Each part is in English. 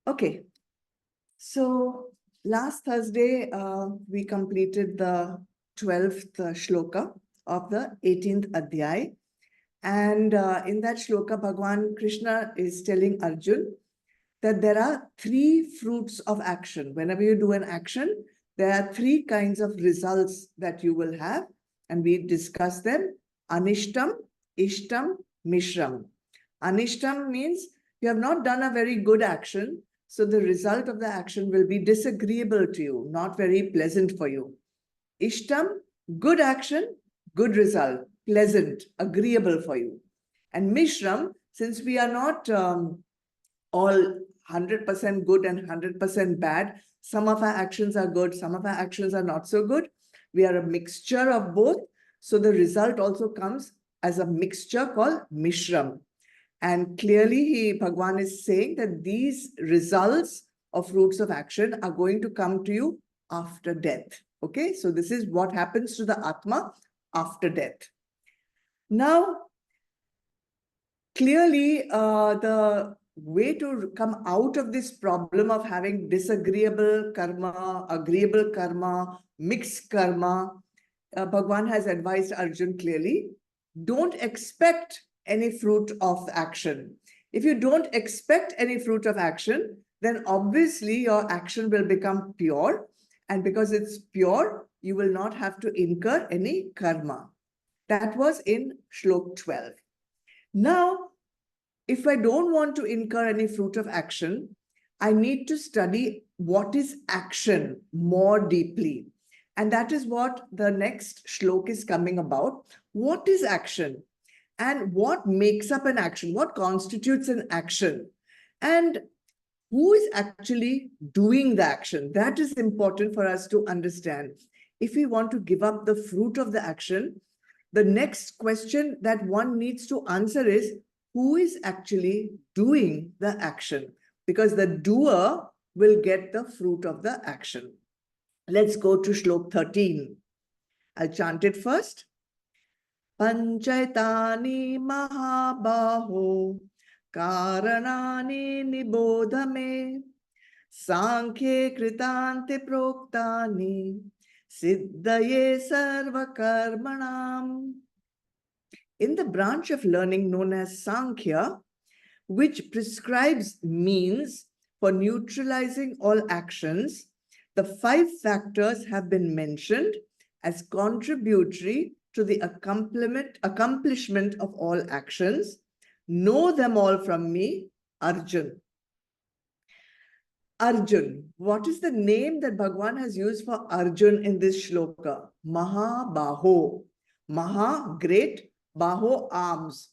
Okay, so last Thursday, we completed the 12th shloka of the 18th Adhyay. And in that shloka, Bhagwan Krishna is telling Arjun that there are three fruits of action. Whenever you do an action, there are three kinds of results that you will have. And we discuss them: Anishtam, Ishtam, Mishram. Anishtam means you have not done a very good action, so the result of the action will be disagreeable to you, not very pleasant for you. Ishtam, good action, good result, pleasant, agreeable for you. And Mishram, since we are not all 100% good and 100% bad, some of our actions are good, some of our actions are not so good. We are a mixture of both. So the result also comes as a mixture called Mishram. And clearly, Bhagwan is saying that these results of fruits of action are going to come to you after death. Okay, so this is what happens to the Atma after death. Now, clearly, the way to come out of this problem of having disagreeable karma, agreeable karma, mixed karma, Bhagwan has advised Arjun clearly, don't expect any fruit of action. If you don't expect any fruit of action, then obviously your action will become pure. And because it's pure, you will not have to incur any karma. That was in Shlok 12. Now, if I don't want to incur any fruit of action, I need to study what is action more deeply. And that is what the next shlok is coming about. What is action? And what makes up an action? What constitutes an action? And who is actually doing the action? That is important for us to understand. If we want to give up the fruit of the action, the next question that one needs to answer is, who is actually doing the action? Because the doer will get the fruit of the action. Let's go to Shlok 13. I'll chant it first. Panchaitani mahabaho karanani nibodhame sankhye kritante proktani siddhaye sarva karmanam. In the branch of learning known as Sankhya, which prescribes means for neutralizing all actions, the 5 factors have been mentioned as contributory to the accomplishment of all actions. Know them all from me, Arjun. Arjun. What is the name that Bhagwan has used for Arjun in this shloka? Mahabaho. Maha, great. Baho, arms.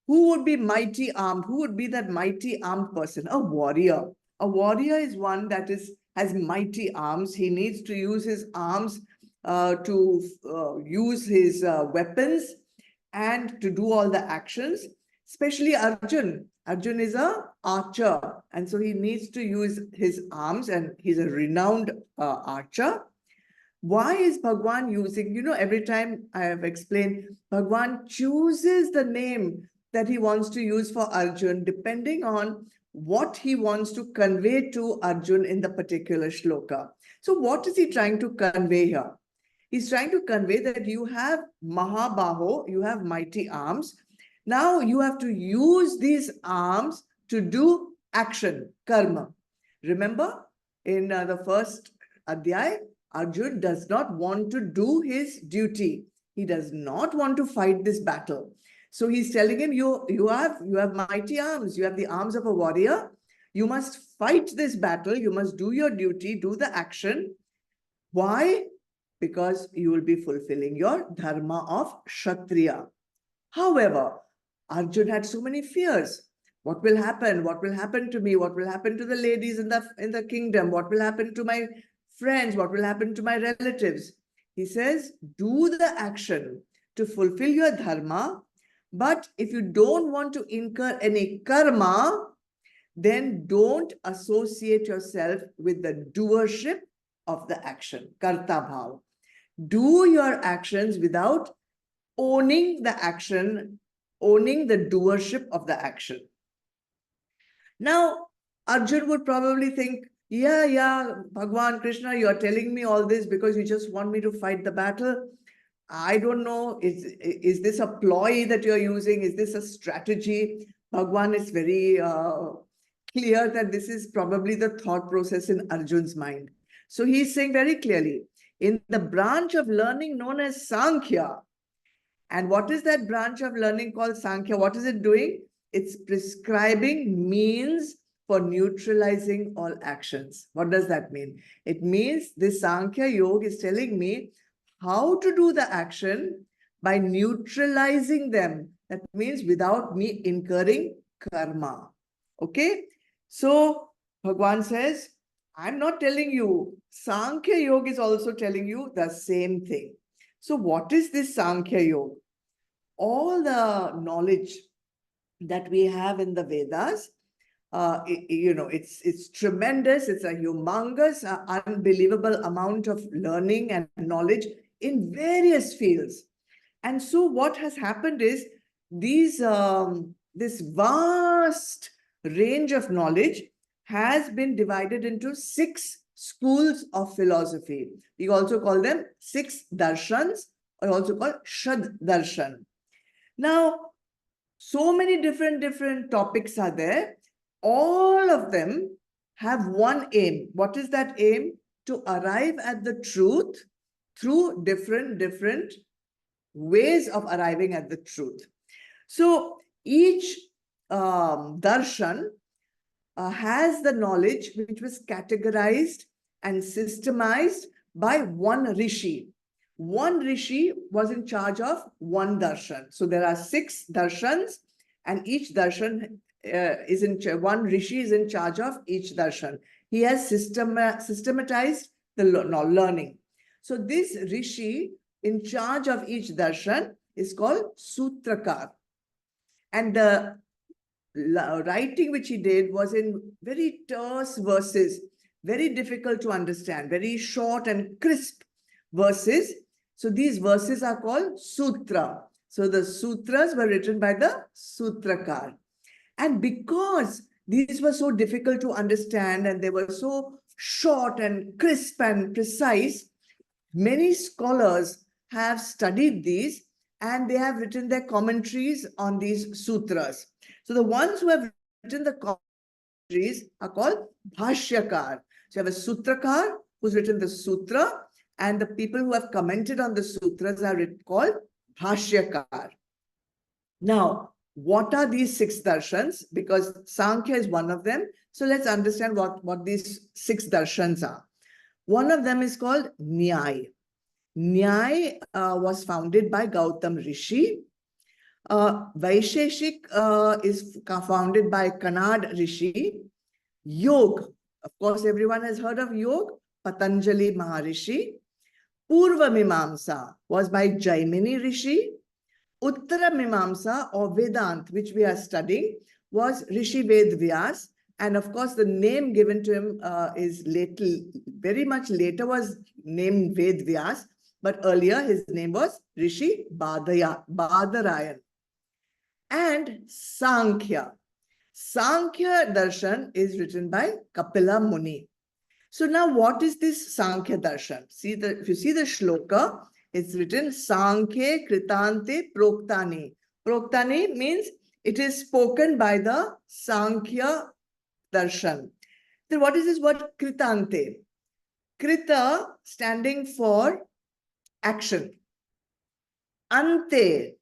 Who would be mighty armed? Who would be that mighty armed person? A warrior. A warrior is one that has mighty arms. He needs to use his arms to use his weapons and to do all the actions. Especially Arjun. Arjun is an archer, and so he needs to use his arms, and he's a renowned archer. Why is Bhagwan using, every time I have explained, Bhagwan chooses the name that he wants to use for Arjun depending on what he wants to convey to Arjun in the particular shloka. So what is he trying to convey here? He's trying to convey that you have Mahabaho, you have mighty arms. Now you have to use these arms to do action, karma. Remember, in the first Adhyay, Arjun does not want to do his duty. He does not want to fight this battle. So he's telling him, you have mighty arms. You have the arms of a warrior. You must fight this battle. You must do your duty, do the action. Why? Because you will be fulfilling your dharma of Kshatriya. However, Arjun had so many fears. What will happen? What will happen to me? What will happen to the ladies in the kingdom? What will happen to my friends? What will happen to my relatives? He says, do the action to fulfill your dharma. But if you don't want to incur any karma, then don't associate yourself with the doership of the action, karta bhav. Do your actions without owning the action, owning the doership of the action. Now, Arjun would probably think, yeah, Bhagwan Krishna, you're telling me all this because you just want me to fight the battle. I don't know, is this a ploy that you're using? Is this a strategy? Bhagwan is very clear that this is probably the thought process in Arjun's mind. So he's saying very clearly, in the branch of learning known as Sankhya, and what is that branch of learning called Sankhya? What is it doing? It's prescribing means for neutralizing all actions. What does that mean? It means this Sankhya Yoga is telling me how to do the action by neutralizing them. That means without me incurring karma. Okay? So Bhagwan says, I'm not telling you. Sankhya Yoga is also telling you the same thing. So what is this Sankhya Yoga? All the knowledge that we have in the Vedas, it's tremendous. It's a humongous, unbelievable amount of learning and knowledge in various fields. And so what has happened is this vast range of knowledge has been divided into 6 schools of philosophy. We also call them 6 darshans, or also called Shad Darshan. Now, so many different topics are there. All of them have one aim. What is that aim? To arrive at the truth through different ways of arriving at the truth. So each darshan has the knowledge which was categorized and systemized by one rishi. One rishi was in charge of one darshan. So there are 6 darshans, and each darshan one rishi is in charge of each darshan. He has systematized the learning. So this rishi in charge of each darshan is called Sutrakar. And the writing which he did was in very terse verses, very difficult to understand, very short and crisp verses. So these verses are called Sutra. So the sutras were written by the Sutrakar. And because these were so difficult to understand and they were so short and crisp and precise, many scholars have studied these and they have written their commentaries on these sutras. So the ones who have written the commentaries are called Bhashyakar. So you have a Sutrakar who's written the sutra, and the people who have commented on the sutras are called Bhashyakar. Now, what are these 6 darshans? Because Sankhya is one of them. So let's understand what these 6 darshans are. One of them is called Nyaya. Nyaya was founded by Gautam Rishi. Vaisheshik is founded by Kanad Rishi. Yoga, of course, everyone has heard of Yoga, Patanjali Maharishi. Purva Mimamsa was by Jaimini Rishi. Uttara Mimamsa or Vedant, which we are studying, was Rishi Ved Vyas. And of course, the name given to him is very much later was named Ved Vyas, but earlier his name was Rishi Badarayan. And Sankhya. Sankhya Darshan is written by Kapila Muni. So now what is this Sankhya Darshan? If you see the shloka, it's written Sankhya Kritante Proktani. Proktani means it is spoken by the Sankhya Darshan. Then what is this word Kritante? Krita standing for action. Ante,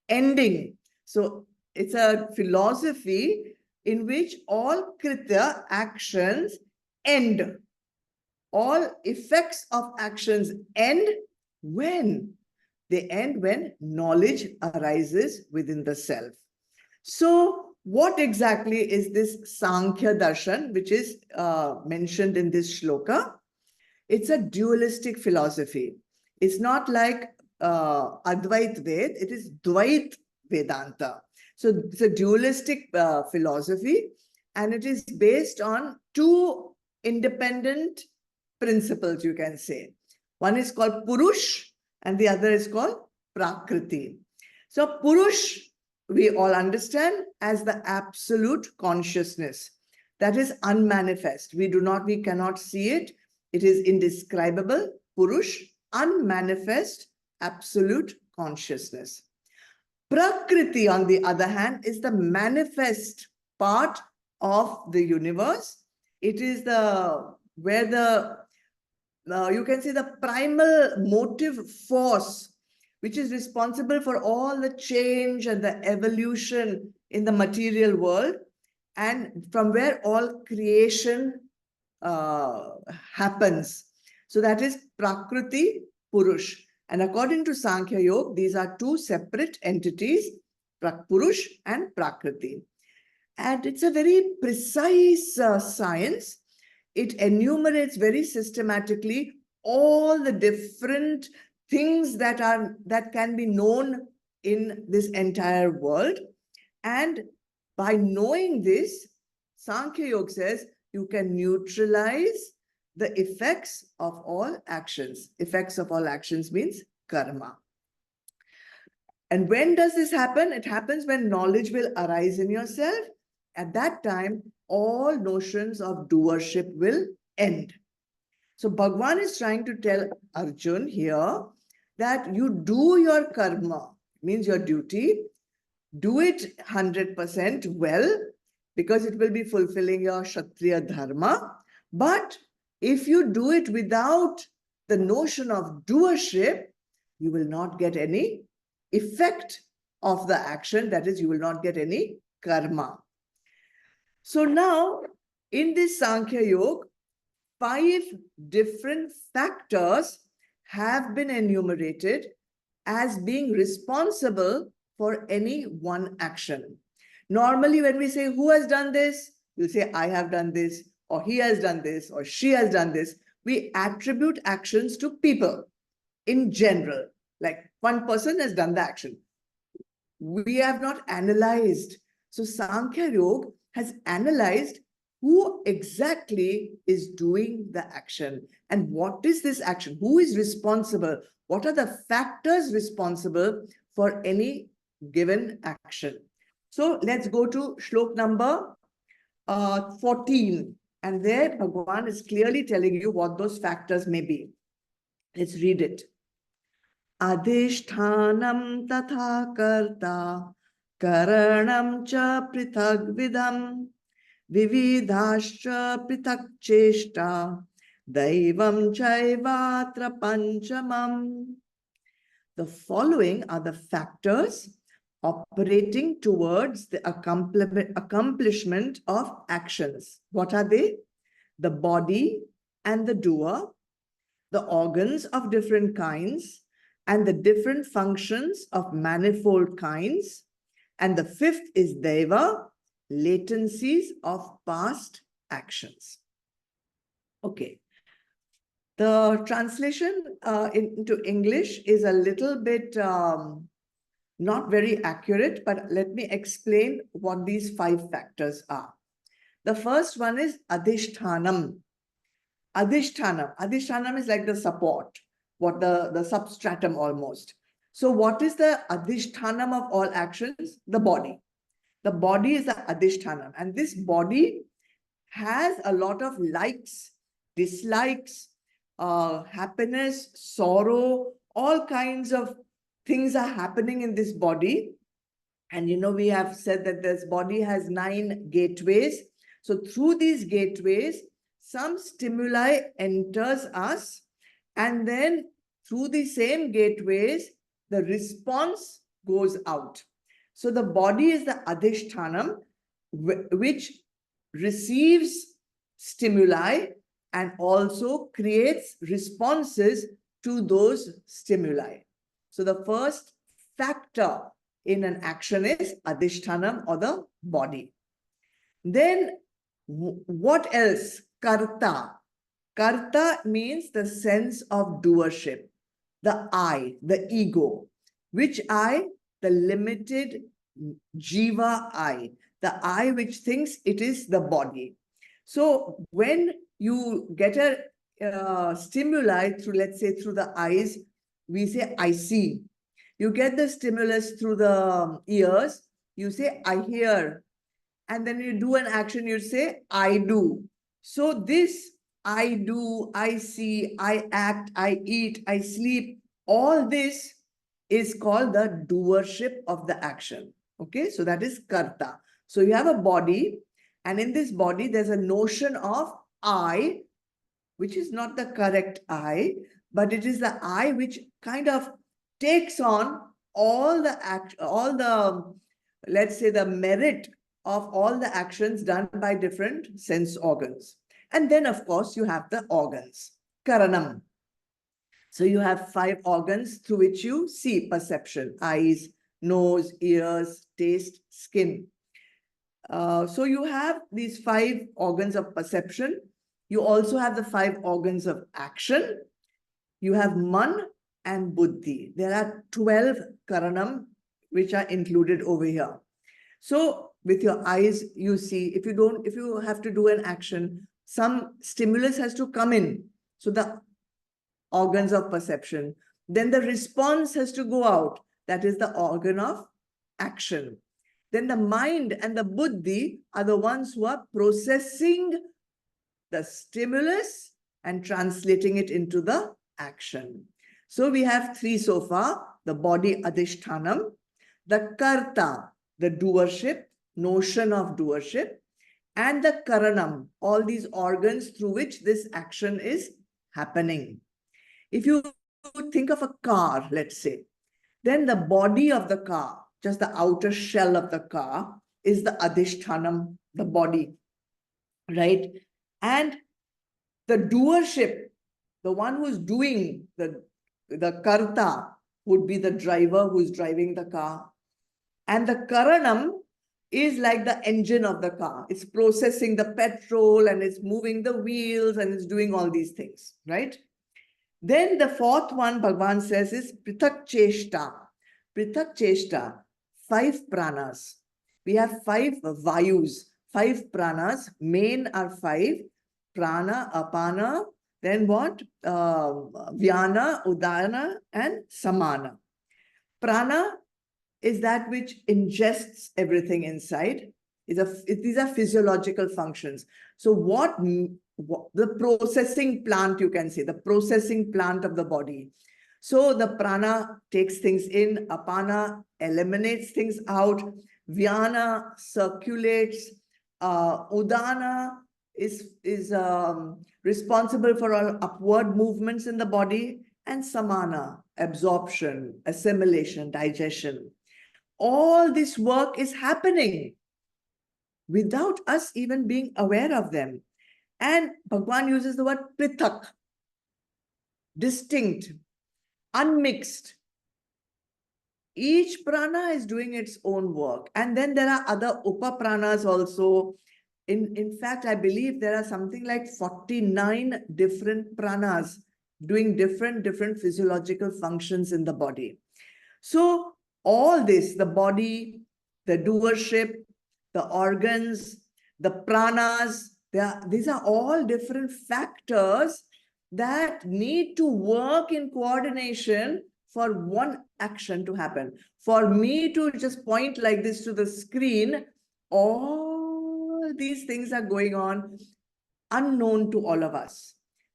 ending. So it's a philosophy in which all Krita actions end. All effects of actions end when? They end when knowledge arises within the self. So what exactly is this Sankhya Darshan, which is mentioned in this shloka? It's a dualistic philosophy. It's not like Advait Ved, it is Dvait Vedanta. So it's a dualistic philosophy, and it is based on 2 independent principles, you can say. One is called Purush and the other is called Prakriti. So Purush, we all understand as the absolute consciousness. that is unmanifest. We cannot see it. It is indescribable. Purush, unmanifest, absolute consciousness. Prakriti, on the other hand, is the manifest part of the universe. It is where you can say the primal motive force, which is responsible for all the change and the evolution in the material world, and from where all creation happens. So that is Prakriti, Purush. And according to Sankhya Yoga, these are two separate entities, Purush and Prakriti. And it's a very precise science. It enumerates very systematically all the different things that can be known in this entire world. And by knowing this, Sankhya Yoga says you can neutralize the effects of all actions. Effects of all actions means karma. And when does this happen? It happens when knowledge will arise in yourself. At that time, all notions of doership will end. So Bhagwan is trying to tell Arjun here that you do your karma, means your duty, do it 100% well, because it will be fulfilling your Kshatriya dharma. But if you do it without the notion of doership, you will not get any effect of the action. That is, you will not get any karma. So now, in this Sankhya Yoga, 5 different factors have been enumerated as being responsible for any one action. Normally, when we say, who has done this? You'll say, I have done this, or he has done this, or she has done this. We attribute actions to people in general, like one person has done the action. We have not analyzed. So Sankhya Yoga has analyzed who exactly is doing the action and what is this action, who is responsible, what are the factors responsible for any given action. So let's go to shlok number 14, and there Bhagwan is clearly telling you what those factors may be. Let's read it. Adhishthanam tatha karta karanam cha prithag vidam vividhascha prithak cheshta daivam chaivatra panchamam. The following are the factors operating towards the accomplishment of actions. What are they? The body and the doer, the organs of different kinds, and the different functions of manifold kinds. And the 5th is Deva, latencies of past actions. Okay. The translation into English is a little bit not very accurate, but let me explain what these 5 factors are. The first one is Adhishthanam. Adhishthanam. Adhishthanam is like the support, what the substratum almost. So what is the Adhishthanam of all actions? The body. The body is the Adhishthanam. And this body has a lot of likes, dislikes, happiness, sorrow, all kinds of things are happening in this body. And we have said that this body has 9 gateways. So through these gateways, some stimuli enters us, and then through the same gateways, the response goes out. So the body is the Adhishthanam, which receives stimuli and also creates responses to those stimuli. So the first factor in an action is Adhishthanam, or the body. Then what else? Karta. Karta means the sense of doership, the I, the ego. Which I? The limited jiva I, the I which thinks it is the body. So when you get a stimuli through, let's say, through the eyes, we say, I see. You get the stimulus through the ears, you say, I hear. and then you do an action, you say, I do. So this I do, I see, I act, I eat, I sleep, all this is called the doership of the action. Okay, so that is karta. So you have a body, and in this body, there's a notion of I, which is not the correct I, but it is the I which kind of takes on all the let's say, the merit of all the actions done by different sense organs. And then, of course, you have the organs, karanam. So you have 5 organs through which you see perception: eyes, nose, ears, taste, skin. So you have these 5 organs of perception. You also have the 5 organs of action. You have man and buddhi. There are 12 karanam which are included over here. So with your eyes, you see, if you have to do an action, some stimulus has to come in. So the organs of perception. Then the response has to go out. That is the organ of action. Then the mind and the buddhi are the ones who are processing the stimulus and translating it into the action. So we have 3 so far: the body adhishthanam, the karta, the doership, notion of doership, and the karanam, all these organs through which this action is happening. If you think of a car, let's say, then the body of the car, just the outer shell of the car, is the adhishthanam, the body, right? And the doership, the one who's doing the karta, would be the driver who's driving the car. And the karanam is like the engine of the car. It's processing the petrol, and it's moving the wheels, and it's doing all these things, right? Then the 4th one, Bhagavan says, is prithak cheshta. Prithak cheshta, 5 pranas. We have 5 vayus, 5 pranas. Main are 5: prana, apana, then what? Vyana, udana, and samana. Prana is that which ingests everything inside. These are physiological functions. So what the processing plant, you can say, the processing plant of the body. So the prana takes things in, apana eliminates things out, vyana circulates, udana is responsible for all upward movements in the body, and samana, absorption, assimilation, digestion. All this work is happening without us even being aware of them. And Bhagwan uses the word prithak, distinct, unmixed. Each prana is doing its own work. And then there are other upapranas also. In fact, I believe there are something like 49 different pranas doing different physiological functions in the body. So all this, the body, the doership, the organs, the pranas, these are all different factors that need to work in coordination for one action to happen. For me to just point like this to the screen, all these things are going on unknown to all of us.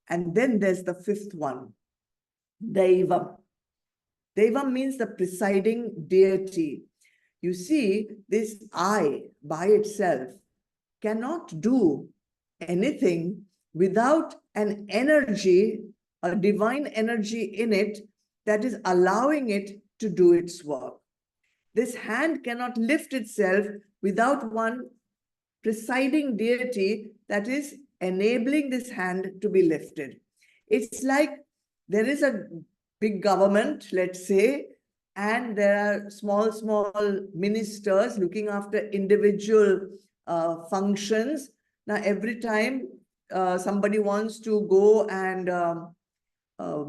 And then there's the 5th one, Daivam. Devam means the presiding deity. You see, this I by itself cannot do anything without an energy, a divine energy in it that is allowing it to do its work. This hand cannot lift itself without one presiding deity that is enabling this hand to be lifted. It's like there is a big government, let's say, and there are small ministers looking after individual functions. Now, every time somebody wants to go and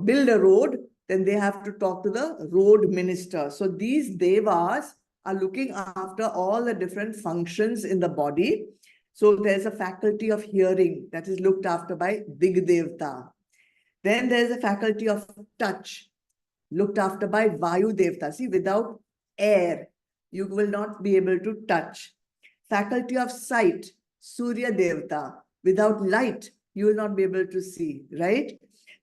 build a road, then they have to talk to the road minister. So these devas are looking after all the different functions in the body. So there's a faculty of hearing that is looked after by Digdevta. Then there's a faculty of touch, looked after by Vayu Devta. See, without air, you will not be able to touch. Faculty of sight, Surya Devta. Without light, you will not be able to see, right?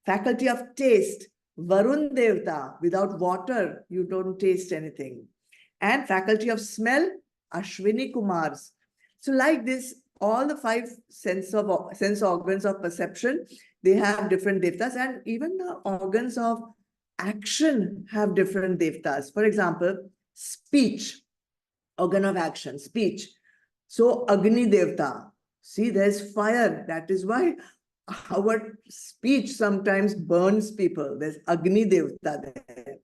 Faculty of taste, Varun Devta. Without water, you don't taste anything. And faculty of smell, Ashwini Kumars. So like this, all the five sense organs of perception, they have different devtas, and even the organs of action have different devtas. For example, speech, organ of action, speech. So Agni Devta. See, there's fire. That is why our speech sometimes burns people. There's Agni Devta there.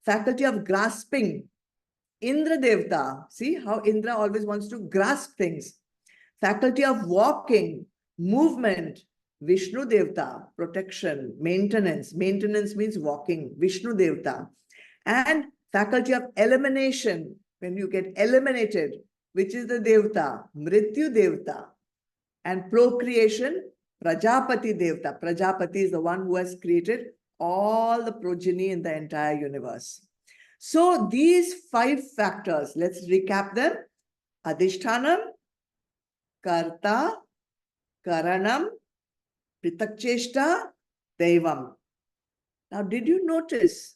Faculty of grasping, Indra Devta. See how Indra always wants to grasp things. Faculty of walking, movement, Vishnu Devta, protection, maintenance. Maintenance means walking, Vishnu Devta. And faculty of elimination, when you get eliminated, which is the Devta, Mrityu Devta. And procreation, Prajapati Devta. Prajapati is the one who has created all the progeny in the entire universe. So these five factors, let's recap them. Adhishthanam, Karta, Karanam, Pritakcheshta, Devam. Now, did you notice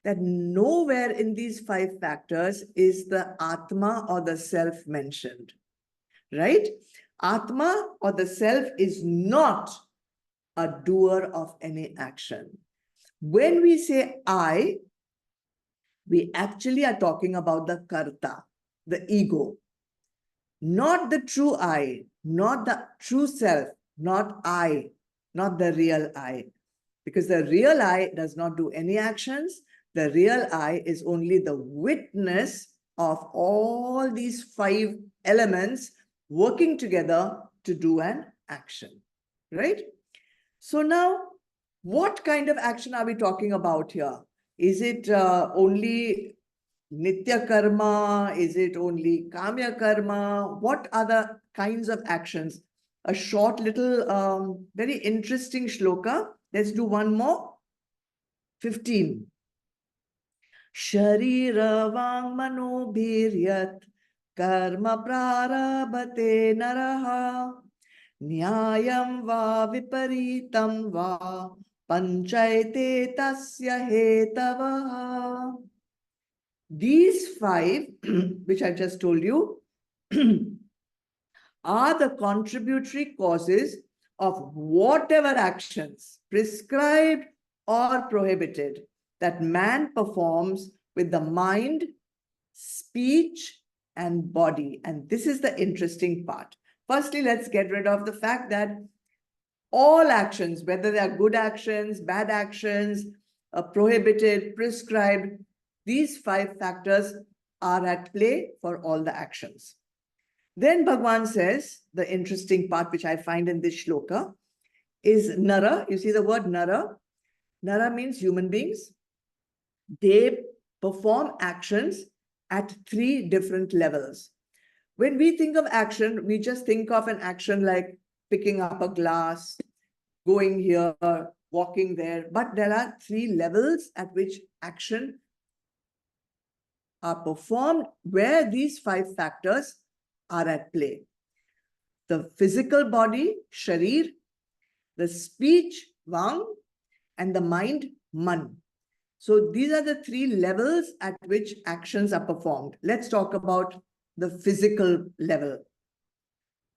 that nowhere in these five factors is the Atma or the self mentioned, right? Atma or the self is not a doer of any action. When we say I, we actually are talking about the Karta, the ego, not the true I, not the true self, not I, not the real I. Because the real I does not do any actions. The real I is only the witness of all these five elements working together to do an action, right? So now, what kind of action are we talking about here? Is it only Nitya karma? Is it only Kamya karma? What are the kinds of actions? A short little, very interesting shloka. Let's do one more. 15. Sharira vang mano bhiryat karma prarabhate naraha nyayam va viparitam va panchayate tasya hetavaha. These five, which I just told you, are the contributory causes of whatever actions, prescribed or prohibited, that man performs with the mind, speech, and body. And this is the interesting part. Firstly, let's get rid of the fact that all actions, whether they are good actions, bad actions, prohibited, prescribed, these five factors are at play for all the actions. Then Bhagwan says, the interesting part which I find in this shloka is Nara. You see the word Nara? Nara means human beings. They perform actions at three different levels. When we think of action, we just think of an action like picking up a glass, going here, walking there. But there are three levels at which action are performed where these five factors are at play. The physical body, sharir, the speech, vang, and the mind, man. So these are the three levels at which actions are performed. Let's talk about the physical level.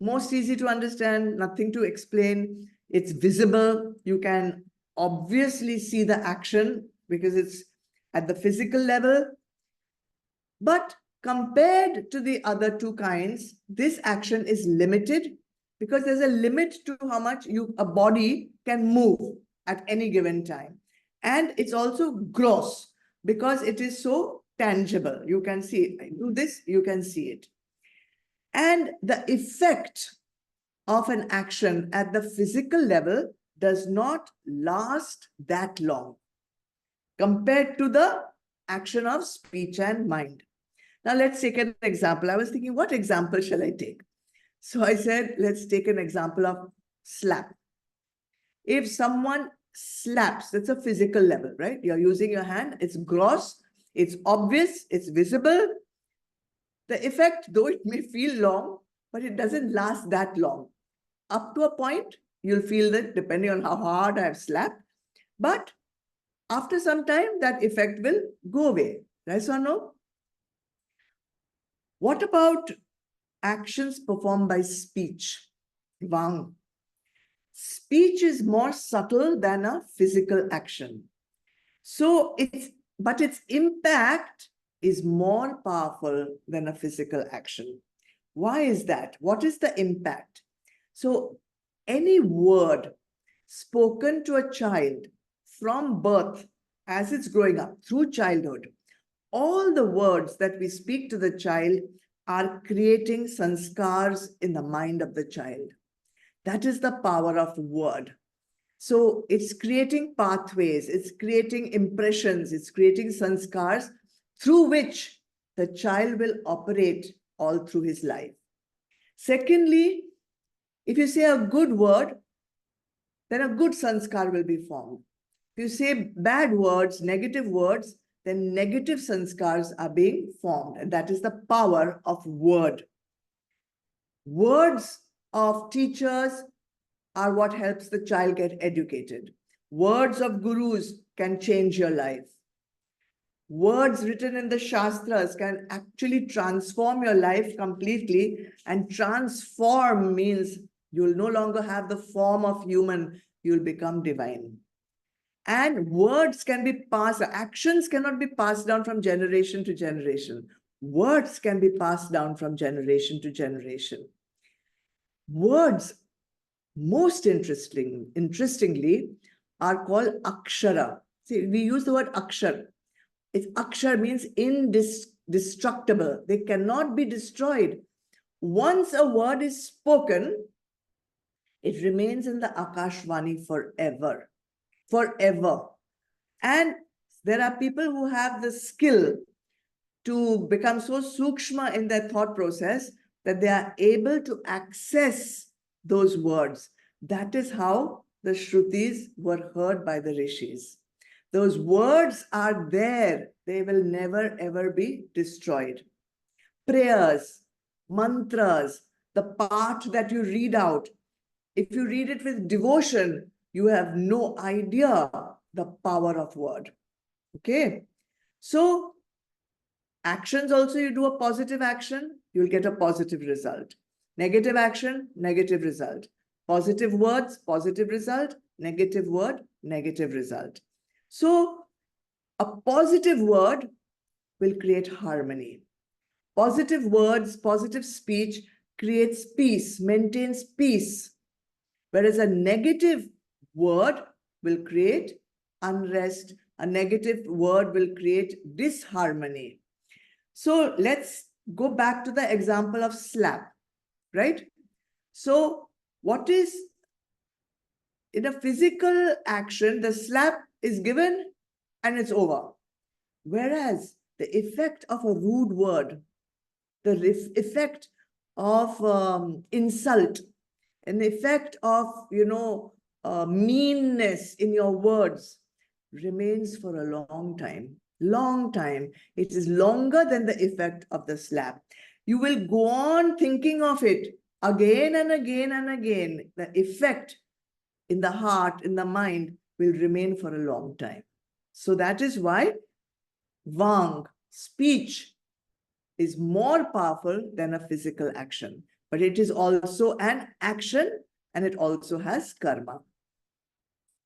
Most easy to understand, nothing to explain. It's visible. You can obviously see the action because it's at the physical level. But compared to the other two kinds, this action is limited because there's a limit to how much a body can move at any given time. And it's also gross because it is so tangible. You can see it. I do this, you can see it. And the effect of an action at the physical level does not last that long compared to the action of speech and mind. Now let's take an example. I was thinking, what example shall I take? So I said, let's take an example of slap. If someone slaps, that's a physical level, right? You're using your hand, it's gross, it's obvious, it's visible. The effect, though it may feel long, but it doesn't last that long. Up to a point, you'll feel that depending on how hard I've slapped, but after some time, that effect will go away. Yes or no? What about actions performed by speech? Vang. Speech is more subtle than a physical action. So but its impact is more powerful than a physical action. Why is that? What is the impact? So any word spoken to a child from birth as it's growing up through childhood, all the words that we speak to the child are creating sanskars in the mind of the child. That is the power of word. So it's creating pathways, it's creating impressions, it's creating sanskars through which the child will operate all through his life. Secondly, if you say a good word, then a good sanskar will be formed. If you say bad words, negative words, then negative sanskars are being formed. And that is the power of word. Words of teachers are what helps the child get educated. Words of gurus can change your life. Words written in the Shastras can actually transform your life completely, and transform means you'll no longer have the form of human, you'll become divine. And words can be passed, actions cannot be passed down from generation to generation. Words can be passed down from generation to generation. Words, most interestingly, are called akshara. See, we use the word akshar. Akshar means indestructible. They cannot be destroyed. Once a word is spoken, it remains in the Akashvani forever. Forever. And there are people who have the skill to become so sukshma in their thought process that they are able to access those words. That is how the Shrutis were heard by the Rishis. Those words are there. They will never ever be destroyed. Prayers, mantras, the part that you read out, if you read it with devotion, you have no idea the power of word. Okay. So actions also, you do a positive action, you'll get a positive result. Negative action, negative result. Positive words, positive result. Negative word, negative result. So a positive word will create harmony. Positive words, positive speech creates peace, maintains peace. Whereas a negative word will create unrest. A negative word will create disharmony. So let's go back to the example of slap, right? So what is, in a physical action, the slap is given and it's over. Whereas the effect of a rude word, the effect of insult, an effect of, meanness in your words remains for a long time. Long time. It is longer than the effect of the slap. You will go on thinking of it again and again and again. The effect in the heart, in the mind, will remain for a long time. So that is why Vang, speech, is more powerful than a physical action. But it is also an action, and it also has karma.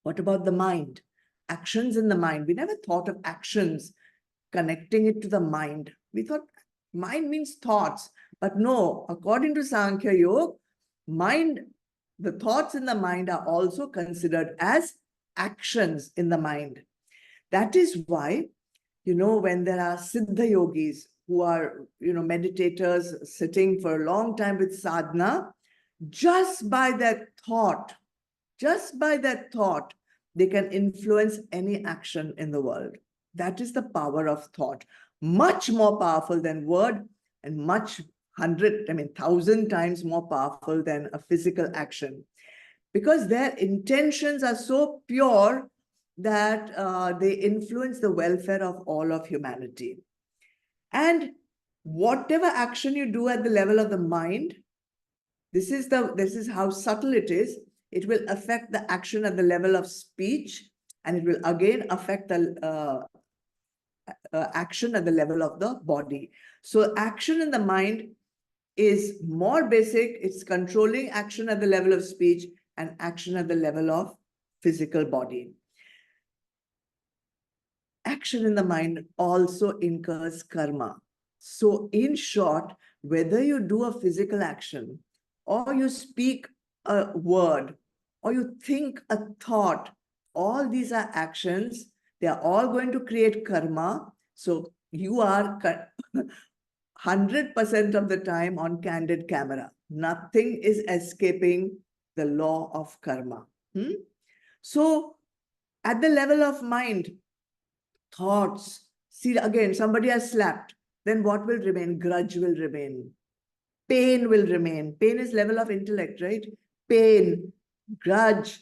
What about the mind? Actions in the mind. We never thought of actions connecting it to the mind. We thought mind means thoughts. But no, according to Sankhya Yoga, mind, the thoughts in the mind are also considered as actions in the mind. That is why, when there are Siddha yogis who are, meditators sitting for a long time with sadhana, just by that thought, they can influence any action in the world. That is the power of thought. Much more powerful than word, and 1,000 times more powerful than a physical action. Because their intentions are so pure that they influence the welfare of all of humanity. And whatever action you do at the level of the mind, this is how subtle it is. It will affect the action at the level of speech, and it will again affect the action at the level of the body. So action in the mind is more basic. It's controlling action at the level of speech and action at the level of physical body. Action in the mind also incurs karma. So in short, whether you do a physical action or you speak a word or you think a thought, all these are actions. They are all going to create karma. So you are 100% of the time on candid camera. Nothing is escaping the law of karma. So at the level of mind, thoughts, see again, somebody has slapped, then what will remain? Grudge will remain. Pain will remain. Pain is level of intellect, right? Pain, grudge,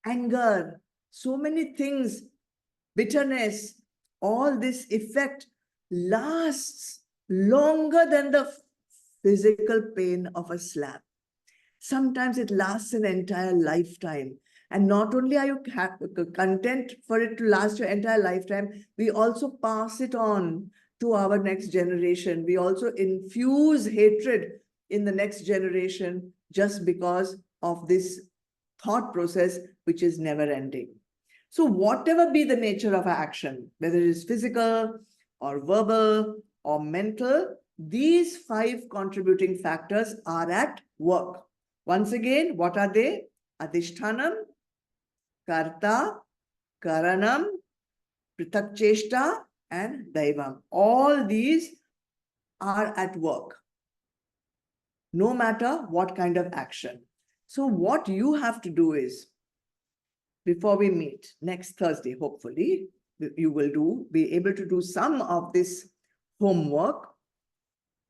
anger, so many things, bitterness, all this effect lasts longer than the physical pain of a slap. Sometimes it lasts an entire lifetime. And not only are you content for it to last your entire lifetime, we also pass it on to our next generation. We also infuse hatred in the next generation just because of this thought process, which is never ending. So whatever be the nature of action, whether it is physical or verbal or mental, these 5 contributing factors are at work. Once again, what are they? Adhishthanam, Karta, Karanam, Prithakcheshta, and Daivam. All these are at work, no matter what kind of action. So what you have to do is, before we meet next Thursday, hopefully, you will be able to do some of this homework.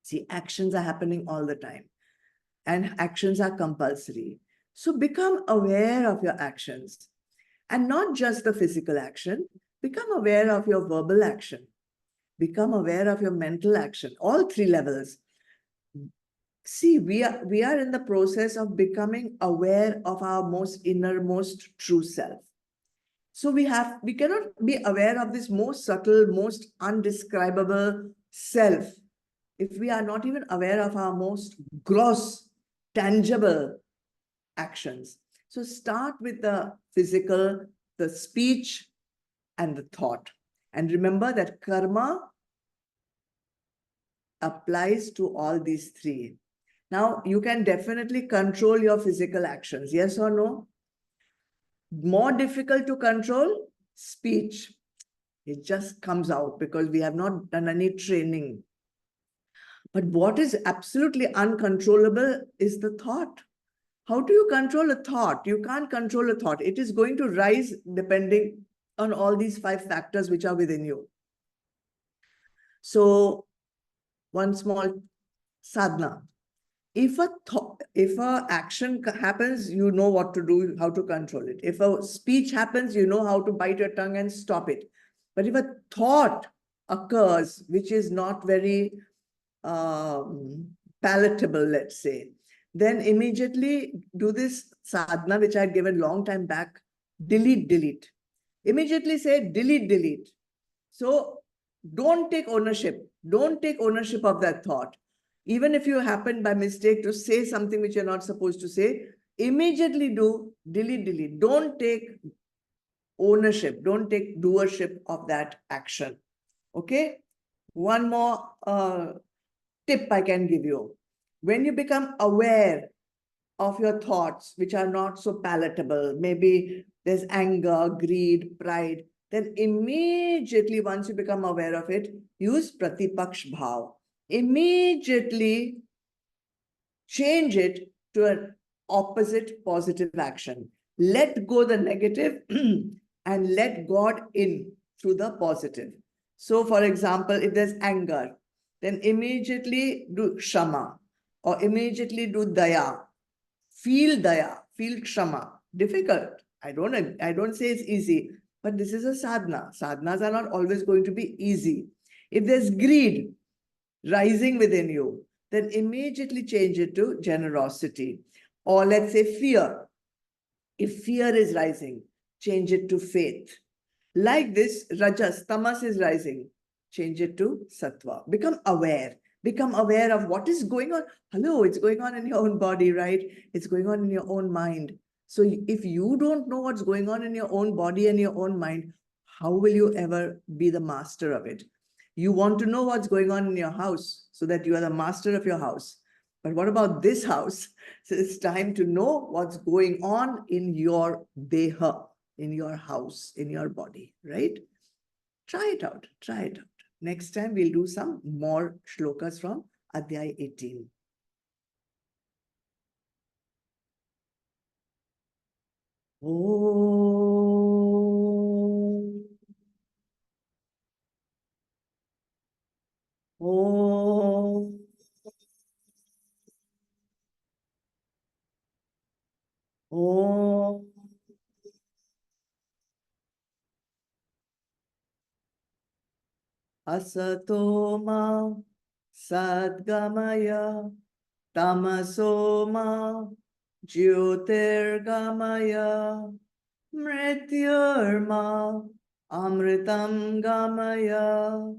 See, actions are happening all the time, and actions are compulsory. So become aware of your actions, and not just the physical action. Become aware of your verbal action. Become aware of your mental action, all 3 levels. See, we are in the process of becoming aware of our most innermost true self. So we cannot be aware of this most subtle, most undescribable self if we are not even aware of our most gross, tangible actions. So start with the physical, the speech, and the thought. And remember that karma applies to all these 3. Now, you can definitely control your physical actions, yes or no? More difficult to control, speech. It just comes out because we have not done any training. But what is absolutely uncontrollable is the thought. How do you control a thought? You can't control a thought. It is going to rise depending on all these 5 factors which are within you. So, one small sadhana. If a action happens, you know what to do, how to control it. If a speech happens, you know how to bite your tongue and stop it. But if a thought occurs, which is not very palatable, let's say, then immediately do this sadhana, which I had given long time back, delete. Immediately say delete. So don't take ownership. Don't take ownership of that thought. Even if you happen by mistake to say something which you're not supposed to say, immediately do delete. Don't take ownership. Don't take doership of that action. Okay? One more tip I can give you. When you become aware of your thoughts, which are not so palatable, maybe there's anger, greed, pride, then immediately once you become aware of it, use pratipaksh bhav. Immediately change it to an opposite positive action. Let go the negative and let God in through the positive. So for example, if there's anger, then immediately do shama or immediately do daya. Feel daya, feel kshama. Difficult. I don't say it's easy, but this is a sadhana. Sadhanas are not always going to be easy. If there's greed, rising within you, then immediately change it to generosity. Or let's say fear. If fear is rising, change it to faith. Like this, rajas, tamas is rising, change it to sattva. Become aware. Become aware of what is going on. Hello, it's going on in your own body, right? It's going on in your own mind. So if you don't know what's going on in your own body and your own mind, how will you ever be the master of it? You want to know what's going on in your house so that you are the master of your house. But what about this house? So it's time to know what's going on in your deha, in your house, in your body, right? Try it out. Try it out. Next time we'll do some more shlokas from Adhyay 18. Om. Om. Om. Asatoma Sadgamaya Tamasoma Jyotirgamaya Mrityurma Amritam Gamaya.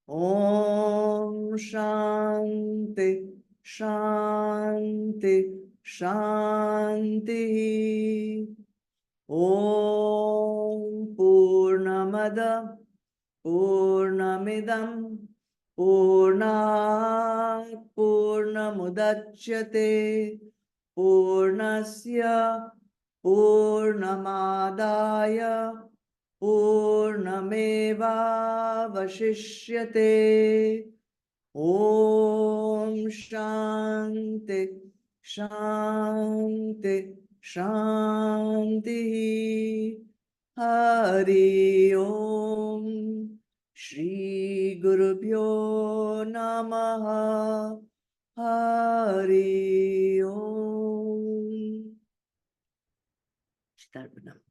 Om Shanti Shanti Shanti. Om Purnamada Purnamidam Purnat Purnamudachyate Purnasya Purnamadaya Purnameva Vashishyate. Om Shanti Shanti Shanti. Hari Om. Shri Gurubhyo Namaha. Hari Om. Tarpanam.